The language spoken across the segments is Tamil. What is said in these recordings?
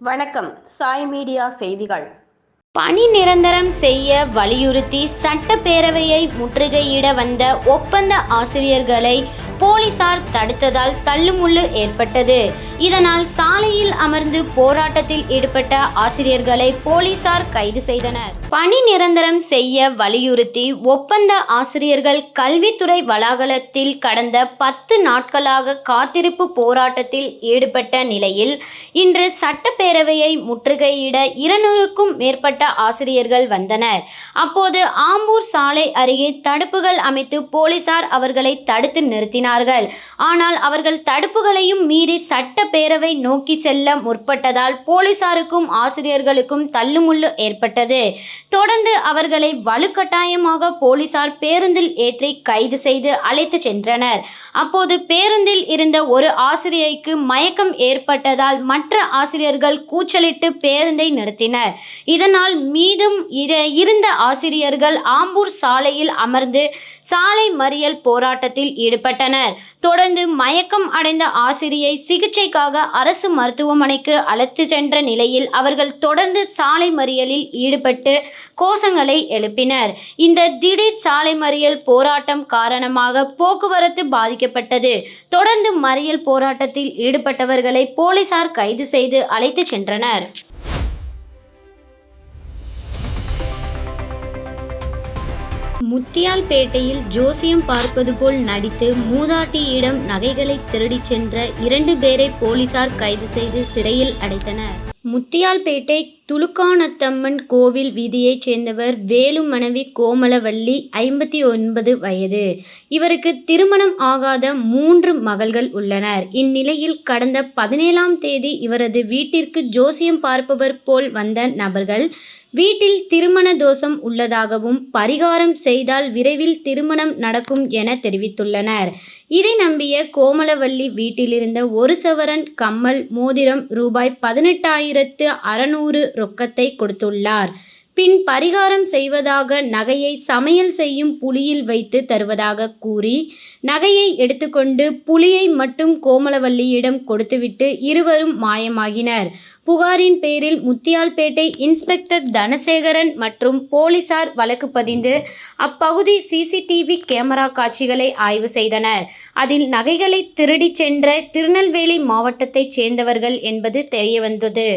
வணக்கம். சாய் மீடியா செய்திகள். பணி நிரந்தரம் செய்ய வலியுறுத்தி சட்டப்பேரவையை முற்றுகையிட வந்த ஒப்பந்த ஆசிரியர்களை போலீசார் தடுத்ததால் தள்ளுமுள்ளு ஏற்பட்டது. இதனால் சாலையில் அமர்ந்து போராட்டத்தில் ஈடுபட்ட ஆசிரியர்களை போலீசார் கைது செய்தனர். பணி நிரந்தரம் செய்ய வலியுறுத்தி ஒப்பந்த ஆசிரியர்கள் கல்வித்துறை வளாகத்தில் கடந்த 10 நாட்களாக காத்திருப்பு போராட்டத்தில் ஈடுபட்ட நிலையில் இன்று சட்டப்பேரவையை முற்றுகையிட 200க்கும் மேற்பட்ட ஆசிரியர்கள் வந்தனர். அப்போது ஆம்பூர் சாலை அருகே தடுப்புகள் அமைத்து போலீசார் அவர்களை தடுத்து நிறுத்தினார்கள். ஆனால் அவர்கள் தடுப்புகளையும் மீறி சட்டப்பேரவை நோக்கி செல்ல முற்பட்டதால் போலீசாருக்கும் ஆசிரியர்களுக்கும் தள்ளுமுள்ளு ஏற்பட்டது. தொடர்ந்து அவர்களை வலுக்கட்டாயமாக போலீசார் பேருந்தில் ஏற்றி கைது செய்து அழைத்து சென்றனர். அப்போது பேருந்தில் இருந்த ஒரு ஆசிரியைக்கு மயக்கம் ஏற்பட்டதால் மற்ற ஆசிரியர்கள் கூச்சலிட்டு பேருந்தை நிறுத்தினர். இதனால் மீதும் இருந்த ஆசிரியர்கள் ஆம்பூர் சாலையில் அமர்ந்து சாலை மறியல் போராட்டத்தில் ஈடுபட்டனர். தொடர்ந்து மயக்கம் அடைந்த ஆசிரியை சிகிச்சைக்காக அரசு மருத்துவமனைக்கு அழைத்து சென்ற நிலையில் அவர்கள் தொடர்ந்து சாலை மறியலில் ஈடுபட்டு கோஷங்களை எழுப்பினர். இந்த திடீர் சாலை மறியல் போராட்டம் காரணமாக போக்குவரத்து பாதிக்கப்பட்டது. தொடர்ந்து மறியல் போராட்டத்தில் ஈடுபட்டவர்களை போலீசார் கைது செய்து அழைத்து சென்றனர். முத்தியால்பேட்டையில் ஜோசியம் பார்ப்பது போல் நடித்து மூதாட்டியிடம் நகைகளை திருடிச் சென்ற 2 பேரை போலீசார் கைது செய்து சிறையில் அடைத்தனர். முத்தியால்பேட்டை துலுக்கானத்தம்மன் கோவில் வீதியைச் சேர்ந்தவர் வேலு மனைவி கோமலவள்ளி 59 வயது. இவருக்கு திருமணம் ஆகாத 3 மகள்கள் உள்ளனர். இந்நிலையில் கடந்த 17ஆம் தேதி இவரது வீட்டிற்கு ஜோசியம் பார்ப்பவர் போல் வந்த நபர்கள் வீட்டில் திருமண தோஷம் உள்ளதாகவும் பரிகாரம் செய்தால் விரைவில் திருமணம் நடக்கும் என தெரிவித்துள்ளனர். இதை நம்பிய கோமலவள்ளி வீட்டிலிருந்த 1 சவரன் கம்மல் மோதிரம் ரூபாய் 18,600 ரொக்கத்தை கொடுத்துள்ளார். பின் பரிகாரம் செய்வதாக நகையை சமையல் செய்யும் புளியில் வைத்து தருவதாக கூறி நகையை எடுத்துக்கொண்டு புளியை மட்டும் கோமலவள்ளியிடம் கொடுத்துவிட்டு இருவரும் மாயமாகினர். புகாரின் பேரில் முத்தியால்பேட்டை இன்ஸ்பெக்டர் தனசேகரன் மற்றும் போலீசார் வழக்கு பதிந்து அப்பகுதி சிசிடிவி கேமரா காட்சிகளை ஆய்வு செய்தனர். அதில் நகைகளை திருடிச் சென்ற திருநெல்வேலி மாவட்டத்தைச் சேர்ந்தவர்கள் என்பது தெரியவந்தது.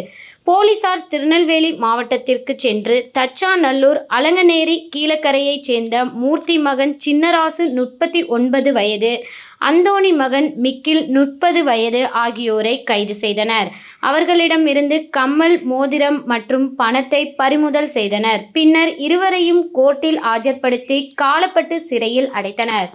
போலீசார் திருநெல்வேலி மாவட்டத்திற்கு சென்று தச்சாநல்லூர் அலங்கநேரி கீழக்கரையைச் சேர்ந்த மூர்த்தி மகன் சின்னராசு 39 வயது, அந்தோணி மகன் மிக்கில் 30 வயது ஆகியோரை கைது செய்தனர். அவர்களிடம் இருந்து கம்மல் மோதிரம் மற்றும் பணத்தை பறிமுதல் செய்தனர். பின்னர் இருவரையும் கோர்ட்டில் ஆஜர்படுத்தி காலப்பட்டு சிறையில் அடைத்தனர்.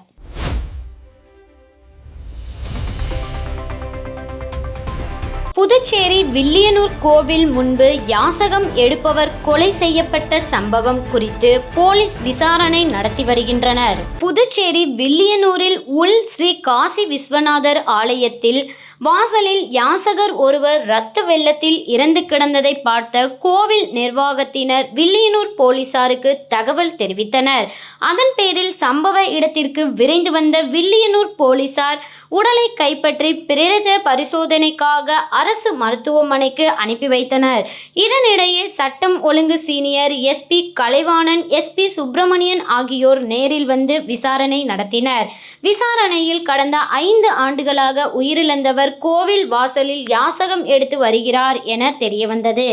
புதுச்சேரி வில்லியனூர் கோவில் முன்பு யாசகம் எடுப்பவர் கொலை செய்யப்பட்ட சம்பவம் குறித்து போலீஸ் விசாரணை நடத்தி வருகின்றனர். புதுச்சேரி வில்லியனூரில் உள் ஸ்ரீ காசி விஸ்வநாதர் ஆலயத்தில் வாசலில் யாசகர் ஒருவர் இரத்த வெள்ளத்தில் இறந்து கிடந்ததை பார்த்த கோவில் நிர்வாகத்தினர் வில்லியனூர் போலீசாருக்கு தகவல் தெரிவித்தனர். அதன் பேரில் சம்பவ இடத்திற்கு விரைந்து வந்த வில்லியனூர் போலீசார் உடலை கைப்பற்றி பிரேத பரிசோதனைக்காக அரசு மருத்துவமனைக்கு அனுப்பி வைத்தனர். இதனிடையே சட்டம் ஒழுங்கு senior SP Kalaivanan, SP Subramanian ஆகியோர் நேரில் வந்து விசாரணை நடத்தினர். விசாரணையில் கடந்த 5 ஆண்டுகளாக உயிரிழந்தவர் கோவில் வாசலில் யாசகம் எடுத்து வருகிறார் என தெரியவந்தது.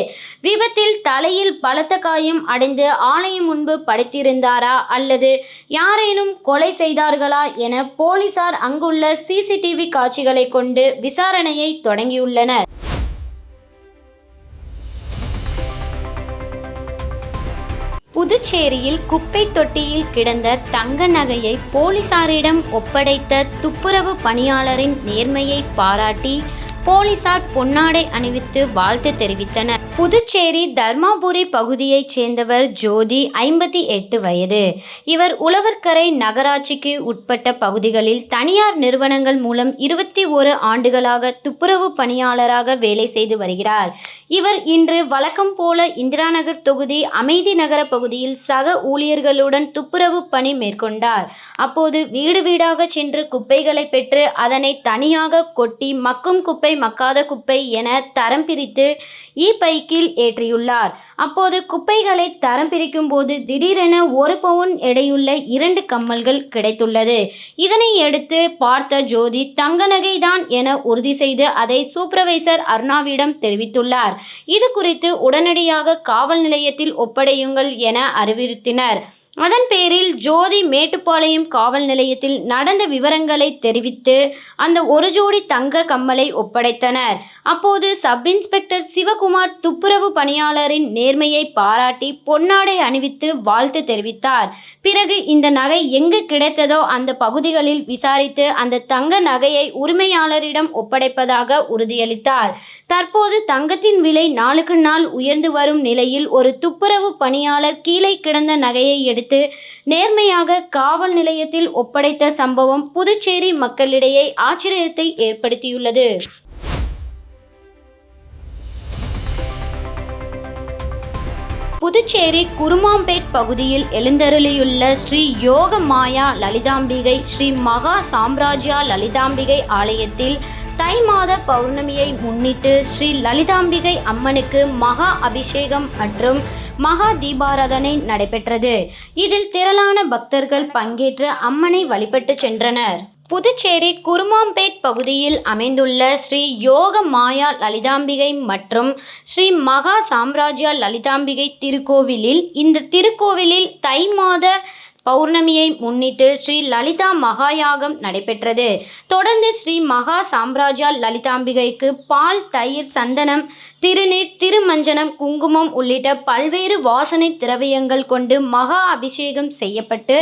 விபத்தில் தலையில் பலத்த காயம் அடைந்து ஆலயம் முன்பு படுத்திருந்தாரா அல்லது யாரேனும் கொலை செய்தார்களா என போலீசார் அங்குள்ள சிசிடிவி காட்சிகளை கொண்டு விசாரணையை தொடங்கியுள்ளனர். புதுச்சேரியில் குப்பை தொட்டியில் கிடந்த தங்க நகையை போலீசாரிடம் ஒப்படைத்த துப்புரவு பணியாளரின் நேர்மையை பாராட்டி போலீசார் பொன்னாடை அணிவித்து வாழ்த்து தெரிவித்தனர். புதுச்சேரி தர்மாபுரி பகுதியைச் சேர்ந்தவர் ஜோதி 58 வயது. இவர் உழவர்கரை நகராட்சிக்கு உட்பட்ட பகுதிகளில் தனியார் நிறுவனங்கள் மூலம் 21 ஆண்டுகளாக துப்புரவு பணியாளராக வேலை செய்து வருகிறார். இவர் இன்று வழக்கம் போல இந்திராநகர் தொகுதி அமைதி நகர பகுதியில் சக ஊழியர்களுடன் துப்புரவு பணி மேற்கொண்டார். அப்போது வீடு வீடாக சென்று குப்பைகளை பெற்று அதனை தனியாக கொட்டி மக்கும் குப்பை மக்காத குப்பை என தரம் பிரித்து பைக்கில் ஏற்றியுள்ளார். அப்போது குப்பைகளை தரம் பிரிக்கும் போது திடீரென 1 பவுன் எடையுள்ள 2 கம்மல்கள் கிடைத்துள்ளது. இதனை எடுத்து பார்த்த ஜோதி தங்க நகைதான் என உறுதி செய்து அதை சூப்பர்வைசர் அருணாவிடம் தெரிவித்துள்ளார். இது குறித்து உடனடியாக காவல் நிலையத்தில் ஒப்படையுங்கள் என அறிவுறுத்தினர். அதன் பேரில் ஜோதி மேட்டுப்பாளையம் காவல் நிலையத்தில் நடந்த விவரங்களை தெரிவித்து அந்த 1 ஜோடி தங்க கம்மலை ஒப்படைத்தனர். அப்போது சப் இன்ஸ்பெக்டர் சிவகுமார் துப்புரவு பணியாளரின் நேர்மையை பாராட்டி பொன்னாடை அணிவித்து வாழ்த்து தெரிவித்தார். பிறகு இந்த நகை எங்கு கிடைத்ததோ அந்த பகுதிகளில் விசாரித்து அந்த தங்க நகையை உரிமையாளரிடம் ஒப்படைப்பதாக உறுதியளித்தார். தற்போது தங்கத்தின் விலை நாளுக்கு நாள் உயர்ந்து வரும் நிலையில் ஒரு துப்புரவு பணியாளர் கீழே கிடந்த நகையை எடுத்து நேர்மையாக காவல் நிலையத்தில் ஒப்படைத்த சம்பவம் புதுச்சேரி மக்களிடையே ஆச்சரியத்தை ஏற்படுத்தியுள்ளது. புதுச்சேரி குருமாம்பேட் பகுதியில் எழுந்தருளியுள்ள ஸ்ரீ யோக மாயா லலிதாம்பிகை ஸ்ரீ மகா சாம்ராஜ்யா லலிதாம்பிகை ஆலயத்தில் தை மாத பௌர்ணமியை முன்னிட்டு ஸ்ரீ லலிதாம்பிகை அம்மனுக்கு மகா அபிஷேகம் மற்றும் மகா தீபாராதனை நடைபெற்றது. இதில் திரளான பக்தர்கள் பங்கேற்று அம்மனை வழிபட்டு சென்றனர். புதுச்சேரி குருமாம்பேட் பகுதியில் அமைந்துள்ள ஸ்ரீ யோக மாயா லலிதாம்பிகை மற்றும் ஸ்ரீ மகா சாம்ராஜ்யா லலிதாம்பிகை திருக்கோவிலில் இந்த திருக்கோவிலில் தை மாத பௌர்ணமியை முன்னிட்டு ஸ்ரீ லலிதா மகாயாகம் நடைபெற்றது. தொடர்ந்து ஸ்ரீ மகா சாம்ராஜ்யா லலிதாம்பிகைக்கு பால், தயிர், சந்தனம், திருநீர், திருமஞ்சனம், குங்குமம் உள்ளிட்ட பல்வேறு வாசனை திரவியங்கள் கொண்டு மகா அபிஷேகம் செய்யப்பட்டு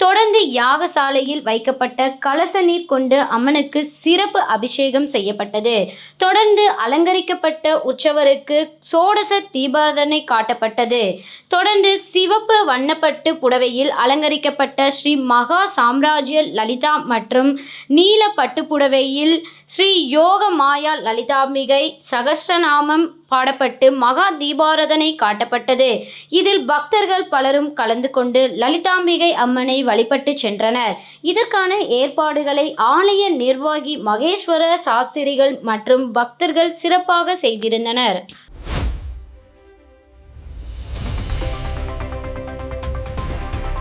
தொடர்ந்து யாகசாலையில் வைக்கப்பட்ட கலச நீர் கொண்டு அம்மனுக்கு சிறப்பு அபிஷேகம் செய்யப்பட்டது. தொடர்ந்து அலங்கரிக்கப்பட்ட உற்சவருக்கு சோடச தீபாராதனை காட்டப்பட்டது. தொடர்ந்து சிவப்பு வண்ணப்பட்டு புடவையில் அலங்கரிக்கப்பட்ட ஸ்ரீ மகா சாம்ராஜ்ய லலிதா மற்றும் நீல பட்டு புடவையில் ஸ்ரீ யோக மாயா லலிதாம்பிகை சகஸ்ரநாமம் பாடப்பட்டு மகா தீபாராதனை காட்டப்பட்டது. இதில் பக்தர்கள் பலரும் கலந்து கொண்டு லலிதாம்பிகை அம்மனை வழிபட்டு சென்றனர். இதற்கான ஏற்பாடுகளை ஆலய நிர்வாகி மகேஸ்வர சாஸ்திரிகள் மற்றும் பக்தர்கள் சிறப்பாக செய்திருந்தனர்.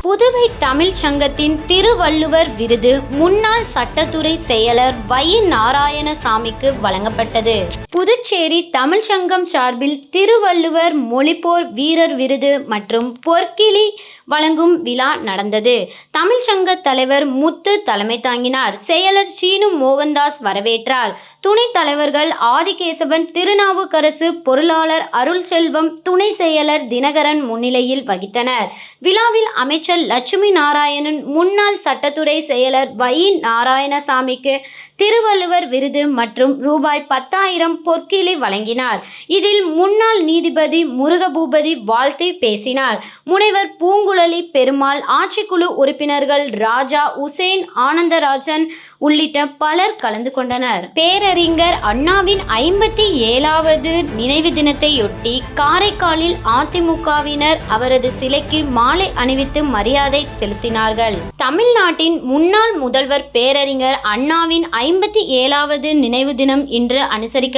புதுவை தமிழ்ச் சங்கத்தின் திருவள்ளுவர் விருது முன்னாள் சட்டத்துறை செயலர் வை. நாராயணசாமிக்கு வழங்கப்பட்டது. புதுச்சேரி தமிழ்ச் சங்கம் சார்பில் திருவள்ளுவர் மொழிப்போர் வீரர் விருது மற்றும் பொற்கிளி வழங்கும் விழா நடந்தது. தமிழ்ச் சங்க தலைவர் முத்து தலைமை தாங்கினார். செயலர் சீனு மோகன்தாஸ் வரவேற்றார். துணைத் தலைவர்கள் ஆதிகேசவன், திருநாவுக்கரசு, பொருளாளர் அருள்செல்வம், துணை செயலர் தினகரன் முன்னிலையில் வகித்தனர். விழாவில் அமைச்சர் லட்சுமி நாராயணன் முன்னாள் சட்டத்துறை செயலர் வை. நாராயணசாமிக்கு திருவள்ளுவர் விருது மற்றும் ரூபாய் 10,000 பொற்கிளி வழங்கினார். இதில் முன்னாள் நீதிபதி முருகபூபதி வாழ்த்து பேசினார். முனைவர் பூங்குழலி பெருமாள், ஆட்சிக்குழு உறுப்பினர்கள் ராஜா, உசேன், ஆனந்தராஜன் உள்ளிட்ட பலர் கலந்து கொண்டனர். பேரறிஞர் அண்ணாவின் 57வது நினைவு தினத்தையொட்டி காரைக்காலில் அதிமுகவினர் அவரது சிலைக்கு மாலை அணிவித்து மரியாதை செலுத்தினார்கள். தமிழ்நாட்டின் முன்னாள் முதல்வர் பேரறிஞர் அண்ணாவின் 57வது நினைவு தினம் இன்று அனுசரிக்க